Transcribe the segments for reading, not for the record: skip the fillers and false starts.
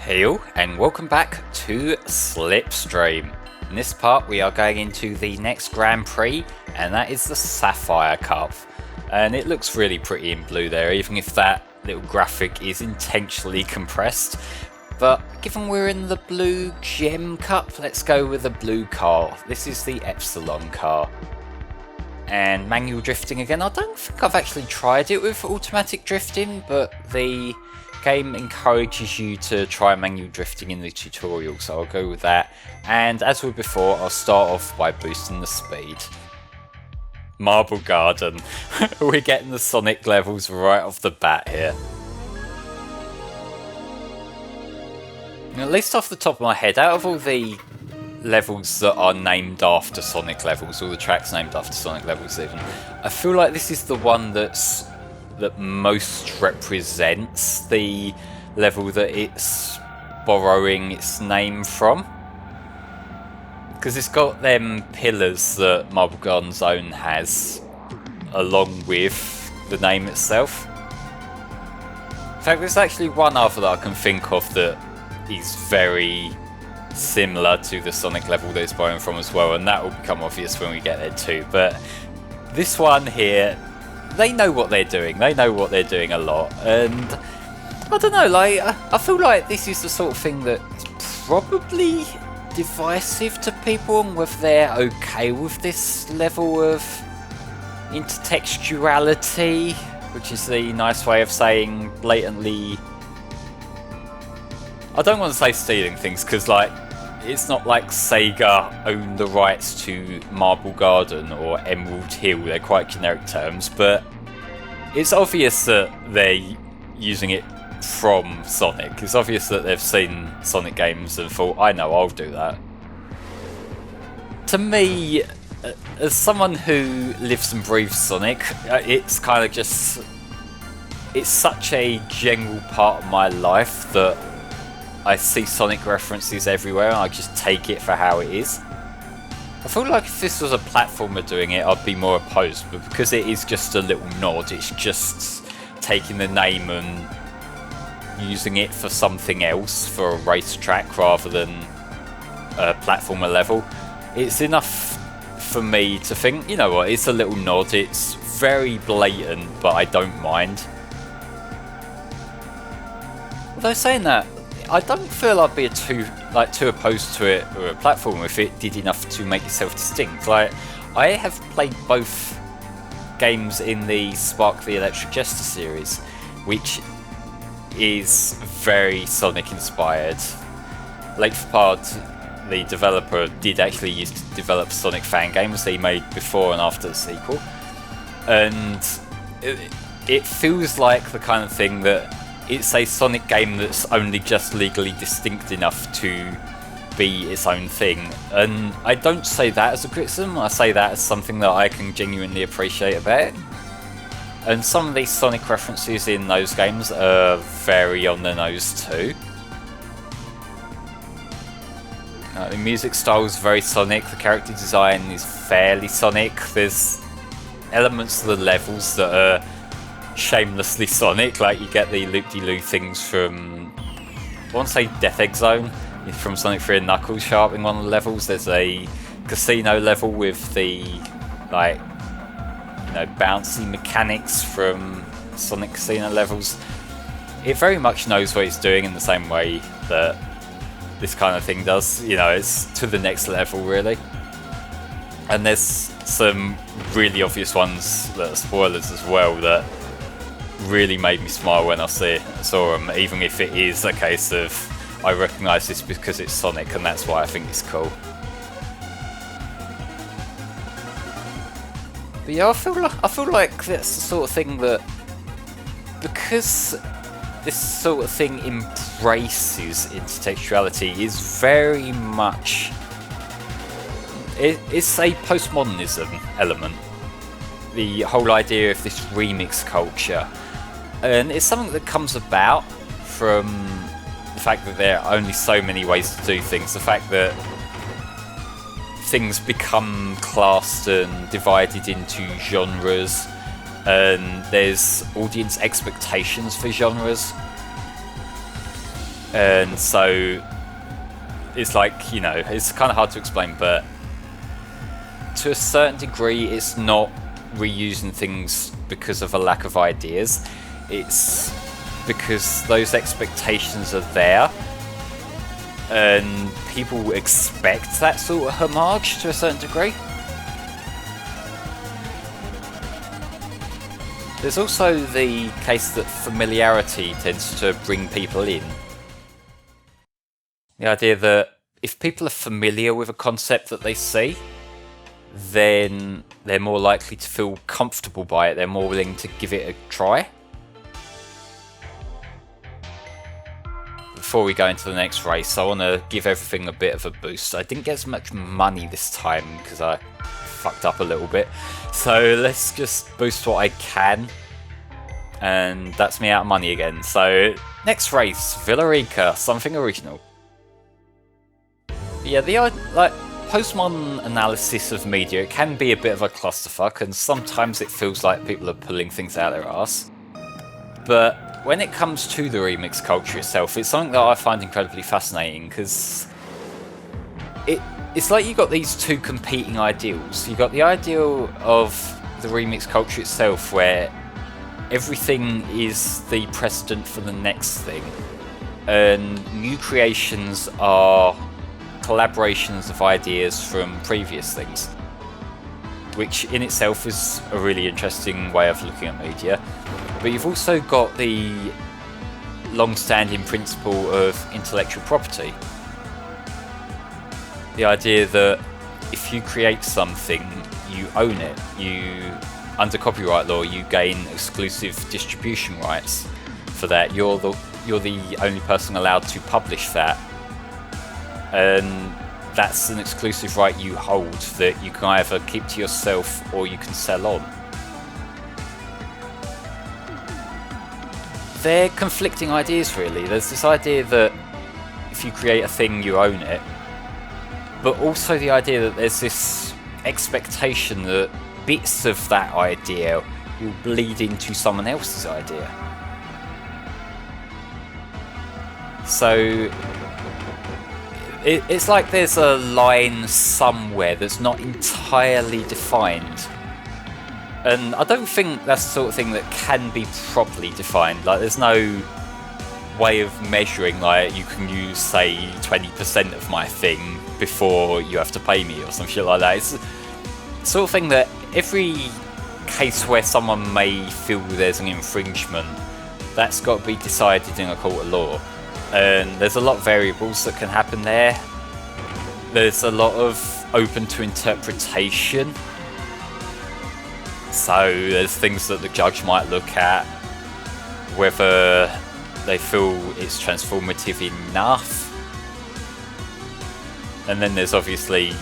Hey all, and welcome back to Slipstream. In this part we are going into the next Grand Prix, and that is the Sapphire Cup. And it looks really pretty in blue there, even if that little graphic is intentionally compressed. But given we're in the blue gem cup, let's go with the blue car. This is the Epsilon car. And manual drifting again. I don't think I've actually tried it with automatic drifting, but the game encourages you to try manual drifting in the tutorial, so I'll go with that. And as with before, I'll start off by boosting the speed. Marble Garden. We're getting the Sonic levels right off the bat here. At least off the top of my head, out of all the levels that are named after Sonic levels, all the tracks named after Sonic levels even, I feel like this is the one that most represents the level that it's borrowing its name from. Because it's got them pillars that Marble Garden Zone has, along with the name itself. In fact, there's actually one other that I can think of that is very similar to the Sonic level that it's borrowing from as well, and that will become obvious when we get there too. But this one here, they know what they're doing. They know what they're doing a lot, and I don't know. Like, I feel like this is the sort of thing that's probably divisive to people, and whether they're okay with this level of intertextuality, which is the nice way of saying blatantly. I don't want to say stealing things, because like, it's not like Sega own the rights to Marble Garden or Emerald Hill. They're quite generic terms, but it's obvious that they're using it from Sonic. It's obvious that they've seen Sonic games and thought, I know, I'll do that. To me, as someone who lives and breathes Sonic, it's kind of just, it's such a general part of my life that I see Sonic references everywhere and I just take it for how it is. I feel like if this was a platformer doing it, I'd be more opposed, but because it is just a little nod, it's just taking the name and using it for something else, for a racetrack rather than a platformer level, it's enough for me to think, you know what, it's a little nod, it's very blatant, but I don't mind. Although saying that, I don't feel I'd be too opposed to it or a platform if it did enough to make itself distinct. Like, I have played both games in the Spark the Electric Jester series, which is very Sonic inspired. Lake Part, the developer, did actually used to develop Sonic fan games. They made before and after the sequel, and it feels like the kind of thing that it's a Sonic game that's only just legally distinct enough to be its own thing. And I don't say that as a criticism, I say that as something that I can genuinely appreciate about it. And some of these Sonic references in those games are very on the nose too. The music style is very Sonic, the character design is fairly Sonic, there's elements of the levels that are shamelessly Sonic, like you get the loop-de-loo things from, I want to say Death Egg Zone, from Sonic 3 and Knuckles sharpening one of the levels. There's a casino level with the, like, you know, bouncy mechanics from Sonic Casino levels. It very much knows what it's doing in the same way that this kind of thing does. You know, it's to the next level, really. And there's some really obvious ones that are spoilers as well that really made me smile when I saw them, even if it is a case of I recognise this because it's Sonic and that's why I think it's cool. But yeah, I feel like that's the sort of thing that, because this sort of thing embraces intertextuality, is very much, it's a postmodernism element. The whole idea of this remix culture. And it's something that comes about from the fact that there are only so many ways to do things, the fact that things become classed and divided into genres, and there's audience expectations for genres. And so it's like, you know, it's kind of hard to explain, but to a certain degree it's not reusing things because of a lack of ideas. It's because those expectations are there and people expect that sort of homage to a certain degree. There's also the case that familiarity tends to bring people in. The idea that if people are familiar with a concept that they see, then they're more likely to feel comfortable by it, they're more willing to give it a try. Before we go into the next race, I want to give everything a bit of a boost. I didn't get as much money this time because I fucked up a little bit. So let's just boost what I can. And that's me out of money again. So next race, Villarica, something original. Yeah, the like postmodern analysis of media, it can be a bit of a clusterfuck, and sometimes it feels like people are pulling things out their arse. But when it comes to the remix culture itself, it's something that I find incredibly fascinating, because it's like you've got these two competing ideals. You've got the ideal of the remix culture itself, where everything is the precedent for the next thing, and new creations are collaborations of ideas from previous things, which in itself is a really interesting way of looking at media. But you've also got the long-standing principle of intellectual property. The idea that if you create something, you own it. Under copyright law, you gain exclusive distribution rights for that. You're the only person allowed to publish that. And that's an exclusive right you hold that you can either keep to yourself or you can sell on. They're conflicting ideas, really. There's this idea that if you create a thing, you own it, but also the idea that there's this expectation that bits of that idea will bleed into someone else's idea. So it's like there's a line somewhere that's not entirely defined. And I don't think that's the sort of thing that can be properly defined. Like, there's no way of measuring, like, you can use, say, 20% of my thing before you have to pay me or some shit like that. It's the sort of thing that every case where someone may feel there's an infringement, that's got to be decided in a court of law. And there's a lot of variables that can happen there. There's a lot of open to interpretation. So there's things that the judge might look at, whether they feel it's transformative enough. And then there's obviously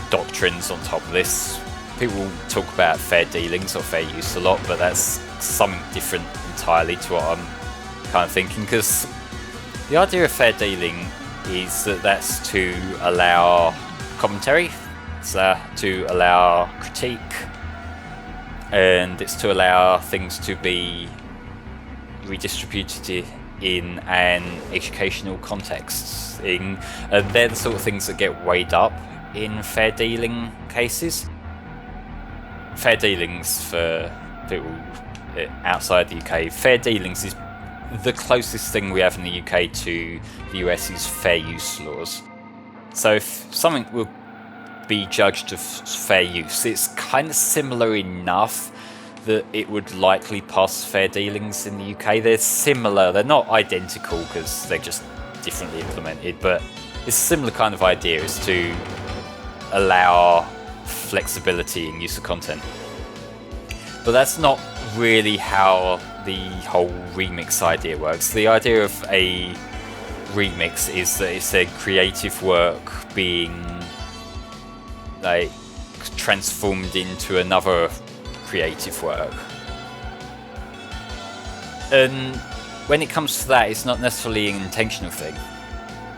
doctrines on top of this. People talk about fair dealings or fair use a lot, but that's something different entirely to what I'm kind of thinking, because the idea of fair dealing is that that's to allow commentary, it's to allow critique, and it's to allow things to be redistributed in an educational context. And they're the sort of things that get weighed up in fair dealing cases. Fair dealings, for people outside the UK, fair dealings is the closest thing we have in the UK to the US's fair use laws. So if something will be judged of fair use, it's kind of similar enough that it would likely pass fair dealings in the UK. They're similar, they're not identical because they're just differently implemented, but it's a similar kind of idea, is to allow flexibility in use of content. But that's not really how the whole remix idea works. The idea of a remix is that it's a creative work being like transformed into another creative work. And when it comes to that, it's not necessarily an intentional thing.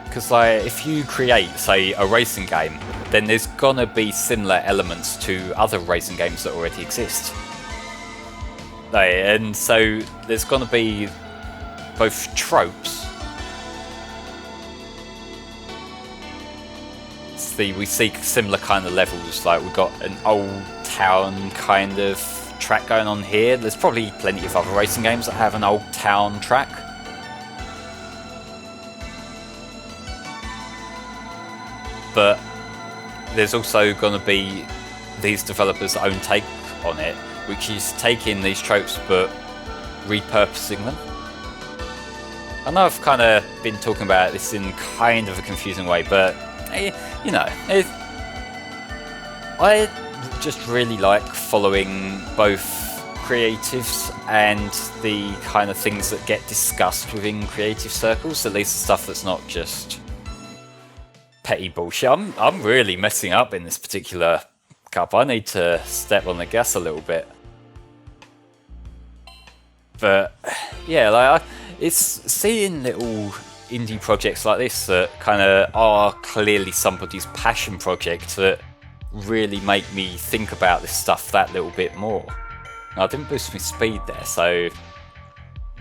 Because like, if you create, say, a racing game, then there's gonna be similar elements to other racing games that already exist. And so there's gonna be both tropes we see similar kind of levels. Like we've got an old town kind of track going on here. There's probably plenty of other racing games that have an old town track. But there's also going to be these developers' own take on it, which is taking these tropes but repurposing them. I know I've kind of been talking about this in kind of a confusing way, but you know, I just really like following both creatives and the kind of things that get discussed within creative circles, at least the stuff that's not just petty bullshit. I'm really messing up in this particular cup. I need to step on the gas a little bit. But yeah, like it's seeing little indie projects like this that kind of are clearly somebody's passion project that really make me think about this stuff that little bit more. Now, I didn't boost my speed there, so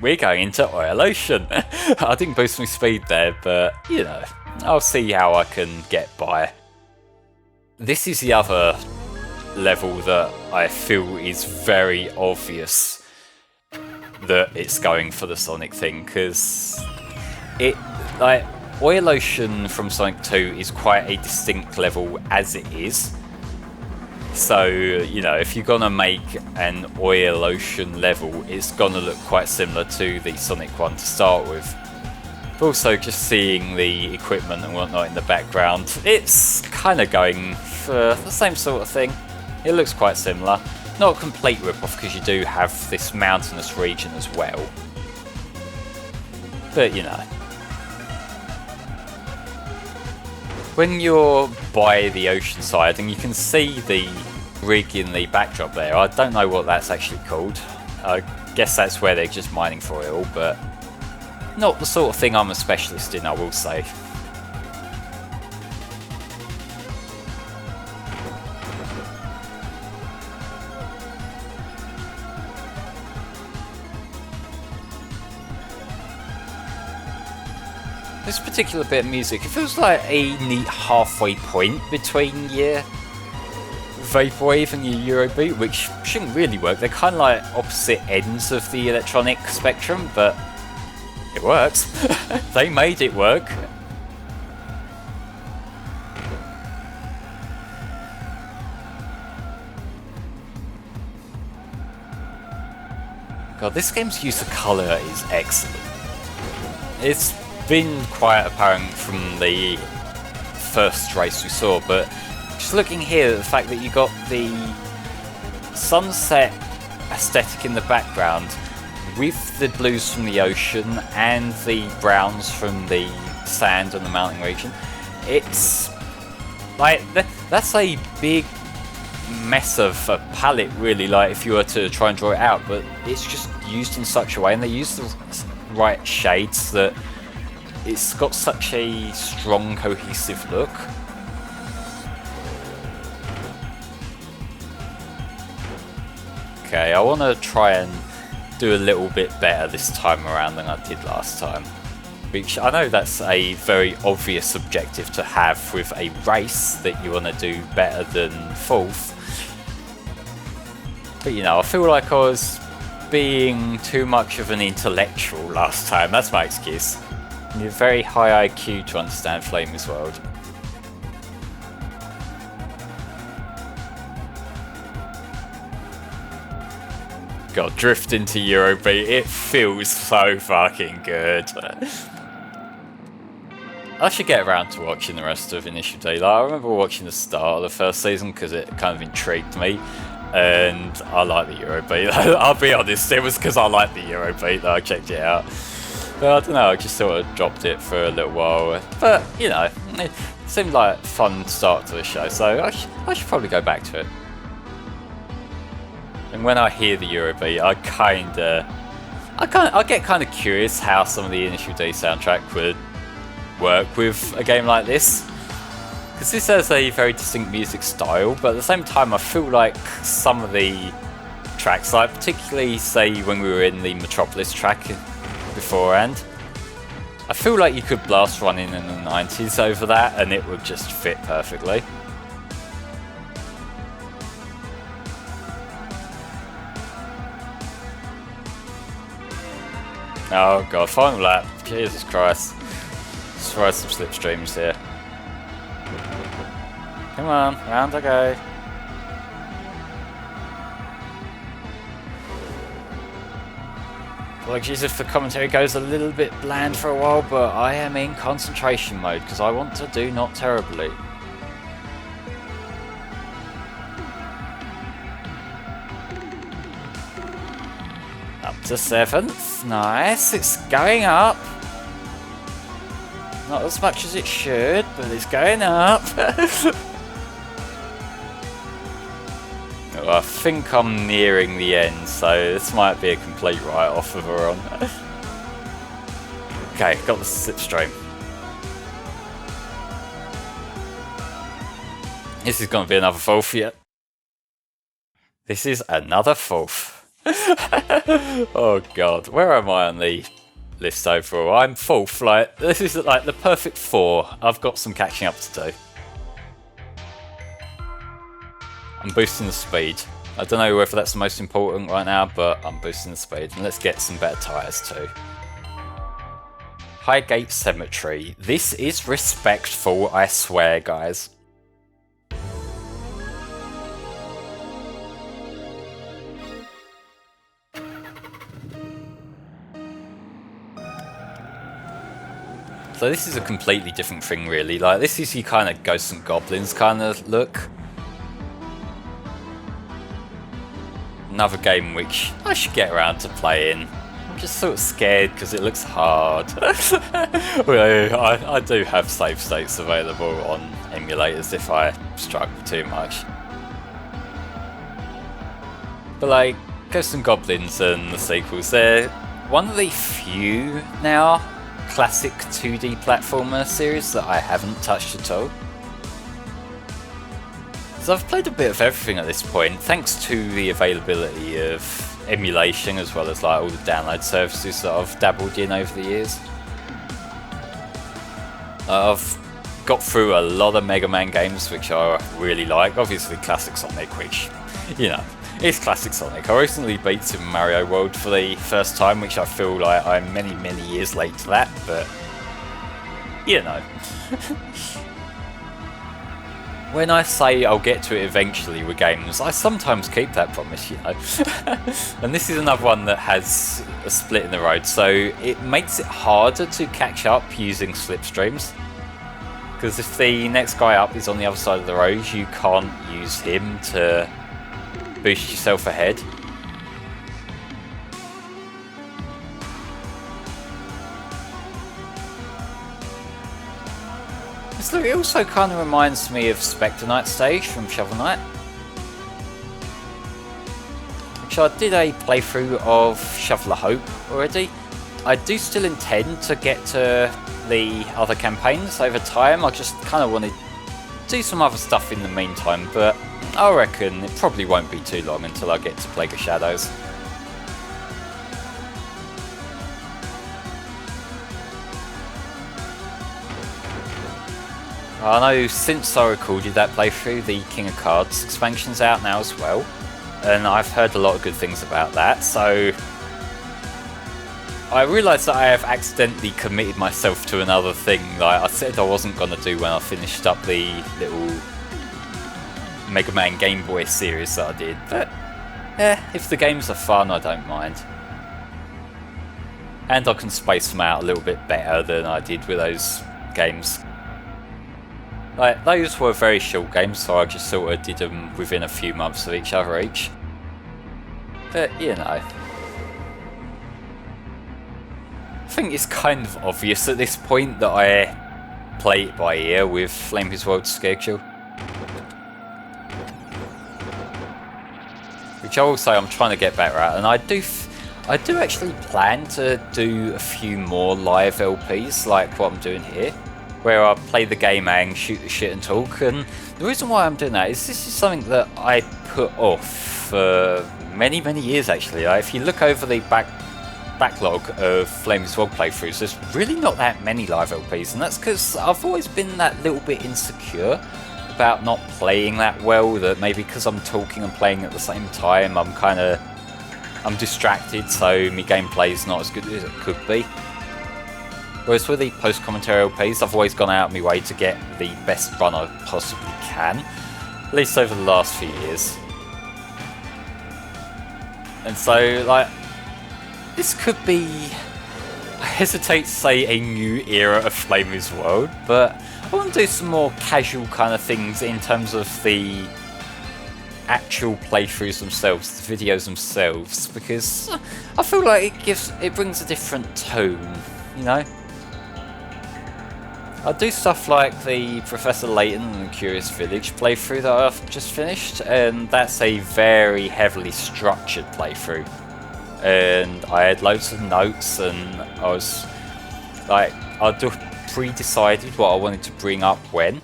we're going into Oil Ocean. I didn't boost my speed there, but you know, I'll see how I can get by. This is the other level that I feel is very obvious that it's going for the Sonic thing, because it, like, Oil Ocean from Sonic 2 is quite a distinct level as it is. So, you know, if you're gonna make an Oil Ocean level, it's gonna look quite similar to the Sonic one to start with. But also just seeing the equipment and whatnot in the background, it's kind of going for the same sort of thing. It looks quite similar. Not a complete rip-off, because you do have this mountainous region as well. But, you know. When you're by the ocean side and you can see the rig in the backdrop there, I don't know what that's actually called. I guess that's where they're just mining for oil, but not the sort of thing I'm a specialist in, I will say. This particular bit of music, it feels like a neat halfway point between your Vaporwave and your Eurobeat, which shouldn't really work. They're kind of like opposite ends of the electronic spectrum, but it works. They made it work. God, this game's use of colour is excellent. It's been quite apparent from the first race we saw, but just looking here at the fact that you got the sunset aesthetic in the background with the blues from the ocean and the browns from the sand and the mountain region, it's like that's a big mess of a palette, really, like if you were to try and draw it out, but it's just used in such a way, and they use the right shades that it's got such a strong, cohesive look. Okay, I want to try and do a little bit better this time around than I did last time. Which I know that's a very obvious objective to have with a race, that you want to do better than 4th. But you know, I feel like I was being too much of an intellectual last time, that's my excuse. You need a very high IQ to understand FlameHisWorld. God, drift into Eurobeat, it feels so fucking good. I should get around to watching the rest of Initial D. Like, I remember watching the start of the first season because it kind of intrigued me, and I like the Eurobeat. I'll be honest, it was because I liked the Eurobeat that I checked it out. But I don't know, I just sort of dropped it for a little while. But, you know, it seemed like a fun start to the show, so I should probably go back to it. And when I hear the Eurobeat, I get kind of curious how some of the Initial D soundtrack would work with a game like this, because this has a very distinct music style, but at the same time I feel like some of the tracks, like particularly say when we were in the Metropolis track beforehand, I feel like you could blast run in the 90s over that and it would just fit perfectly. Oh god, final lap. Jesus Christ. Let's try some slipstreams here. Come on, round I go. Apologies if the commentary goes a little bit bland for a while, but I am in concentration mode because I want to do not terribly. Up to 7th, nice, it's going up. Not as much as it should, but it's going up. I think I'm nearing the end, so this might be a complete write-off of a run. Okay, got the slipstream. This is going to be another fourth yet. This is another fourth. Oh god, where am I on the list overall? I'm fourth. Like, this is like the perfect 4. I've got some catching up to do. I'm boosting the speed. I don't know whether that's the most important right now, but I'm boosting the speed. And let's get some better tyres too. Highgate Cemetery. This is respectful, I swear, guys. So this is a completely different thing, really. Like, this is your kind of Ghosts and Goblins kind of look. Another game which I should get around to playing. I'm just sort of scared because it looks hard. Well, I do have save states available on emulators if I struggle too much. But like, Ghosts and Goblins and the sequels, they're one of the few now classic 2D platformer series that I haven't touched at all. So I've played a bit of everything at this point, thanks to the availability of emulation as well as like all the download services that I've dabbled in over the years. I've got through a lot of Mega Man games which I really like, obviously classic Sonic, which, you know, it's classic Sonic. I recently beat Super Mario World for the first time, which I feel like I'm many years late to that, but, you know. When I say I'll get to it eventually with games, I sometimes keep that promise, you know. And this is another one that has a split in the road, so it makes it harder to catch up using slipstreams. Because if the next guy up is on the other side of the road, you can't use him to boost yourself ahead. So it also kind of reminds me of Spectre Knight stage from Shovel Knight, which I did a playthrough of Shovel of Hope already. I do still intend to get to the other campaigns over time. I just kind of want to do some other stuff in the meantime, but I reckon it probably won't be too long until I get to Plague of Shadows. I know since I recorded that playthrough, the King of Cards expansion's out now as well, and I've heard a lot of good things about that, so I realised that I have accidentally committed myself to another thing like I said I wasn't going to do when I finished up the little Mega Man Game Boy series that I did, but if the games are fun, I don't mind. And I can space them out a little bit better than I did with those games. Like, those were very short games, so I just sort of did them within a few months of each other each. But, you know. I think it's kind of obvious at this point that I play it by ear with FlameHisWorld's schedule. Which I will say I'm trying to get better at, and I do actually plan to do a few more live LPs like what I'm doing here, where I play the game and shoot the shit and talk. And the reason why I'm doing that is this is something that I put off for many years actually. Like, if you look over the back backlog of FlameHisWorld playthroughs, there's really not that many live LPs, and that's because I've always been that little bit insecure about not playing that well, that maybe because I'm talking and playing at the same time, I'm distracted, so my gameplay's not as good as it could be. Whereas with the post-commentary LPs, I've always gone out of my way to get the best run I possibly can, at least over the last few years. And so, like, this could be, I hesitate to say, a new era of FlameHisWorld, but I want to do some more casual kind of things in terms of the actual playthroughs themselves, the videos themselves, because I feel like it brings a different tone, you know? I do stuff like the Professor Layton and the Curious Village playthrough that I've just finished, and that's a very heavily structured playthrough. And I had loads of notes, and I was like, I'd pre-decided what I wanted to bring up when.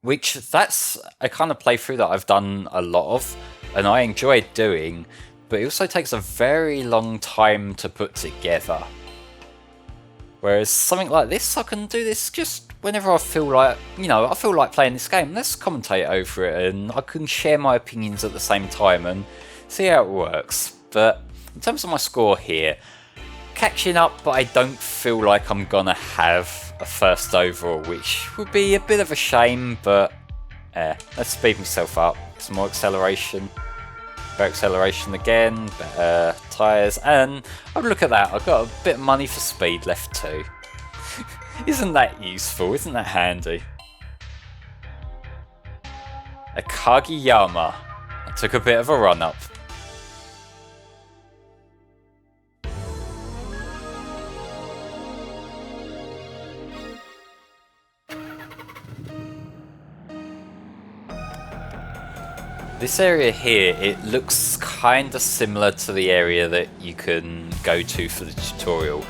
Which, that's a kind of playthrough that I've done a lot of, and I enjoy doing, but it also takes a very long time to put together. Whereas something like this, I can do this just whenever I feel like, you know, I feel like playing this game. Let's commentate over it, and I can share my opinions at the same time and see how it works. But in terms of my score here, catching up, but I don't feel like I'm gonna have a first overall, which would be a bit of a shame, but let's speed myself up. Some more acceleration. Better acceleration again, better tyres, and oh, look at that, I've got a bit of money for speed left too. Isn't that useful? Isn't that handy? A Kageyama. I took a bit of a run up. This area here, it looks kind of similar to the area that you can go to for the tutorial.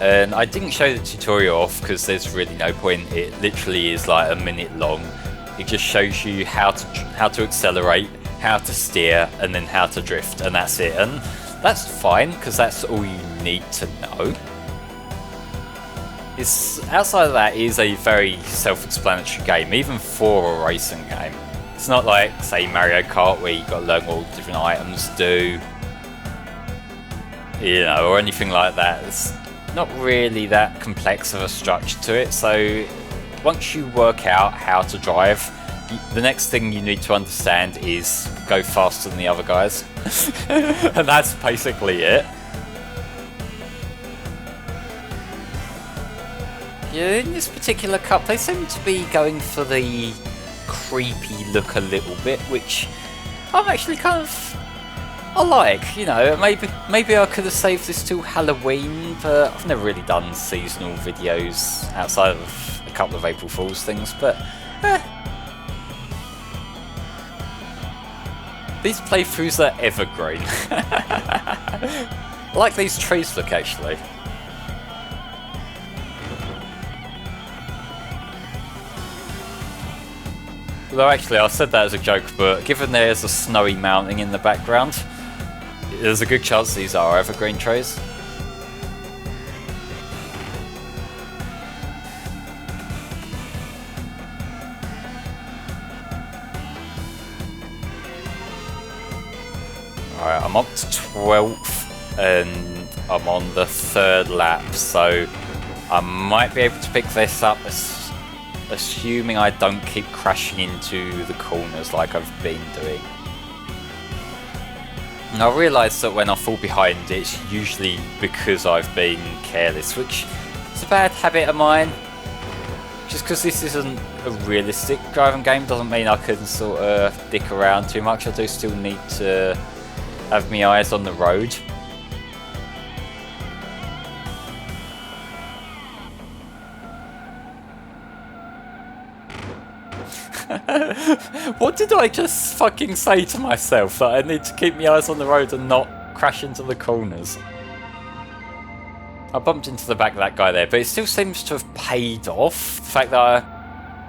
And I didn't show the tutorial off because there's really no point. It literally is like a minute long. It just shows you how to accelerate, how to steer, and then how to drift, and that's it. And that's fine because that's all you need to know. Outside of that, it is a very self-explanatory game, even for a racing game. It's not like, say, Mario Kart, where you've got to learn what all the different items do, you know, or anything like that. It's not really that complex of a structure to it, so once you work out how to drive, the next thing you need to understand is go faster than the other guys. And that's basically it. Yeah, in this particular cup, they seem to be going for the creepy look a little bit, which I'm actually kind of, I like, you know. Maybe I could have saved this till Halloween, but I've never really done seasonal videos outside of a couple of April Fool's things, but these playthroughs are evergreen. I like these trees look, actually. Although actually I said that as a joke, but given there's a snowy mountain in the background, there's a good chance these are evergreen trees. Alright, I'm up to 12th and I'm on the 3rd lap, so I might be able to pick this up, assuming I don't keep crashing into the corners like I've been doing. And I realise that when I fall behind, it's usually because I've been careless, which is a bad habit of mine. Just because this isn't a realistic driving game doesn't mean I can sort of dick around too much. I do still need to have my eyes on the road. What did I just fucking say to myself? That I need to keep my eyes on the road and not crash into the corners? I bumped into the back of that guy there, but it still seems to have paid off. The fact that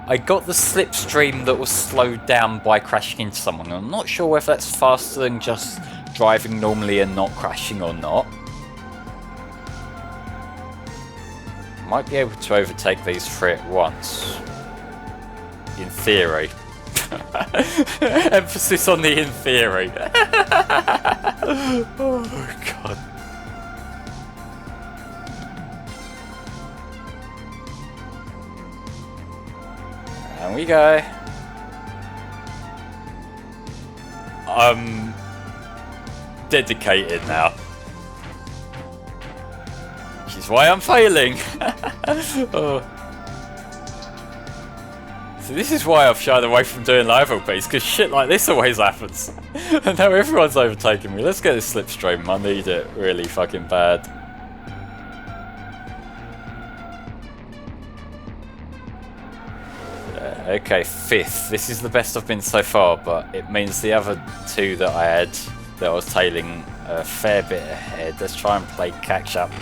I got the slipstream that was slowed down by crashing into someone. I'm not sure if that's faster than just driving normally and not crashing or not. Might be able to overtake these three at once. In theory. Emphasis on the in theory. Oh god. And we go. I'm dedicated now. Which is why I'm failing. Oh. So this is why I've shied away from doing live LPs, because shit like this always happens. And now everyone's overtaking me. Let's get this Slipstream, I need it really fucking bad. Okay, 5th. This is the best I've been so far, but it means the other two that I had, that I was tailing a fair bit ahead. Let's try and play catch up.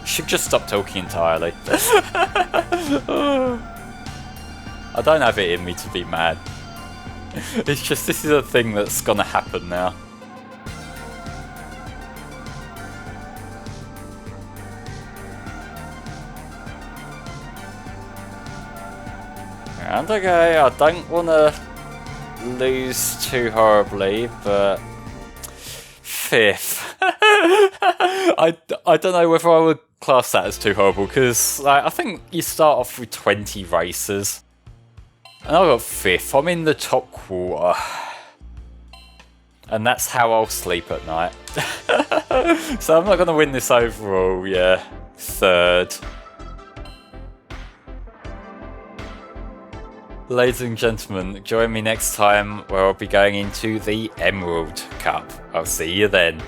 Should just stop talking entirely. I don't have it in me to be mad. It's just this is a thing that's gonna happen now. And okay, I don't wanna lose too horribly, but 5th. I don't know whether I would class that as too horrible, because like, I think you start off with 20 races. And I got 5th. I'm in the top quarter. And that's how I'll sleep at night. So I'm not going to win this overall, yeah. 3rd. Ladies and gentlemen, join me next time where I'll be going into the Emerald Cup. I'll see you then.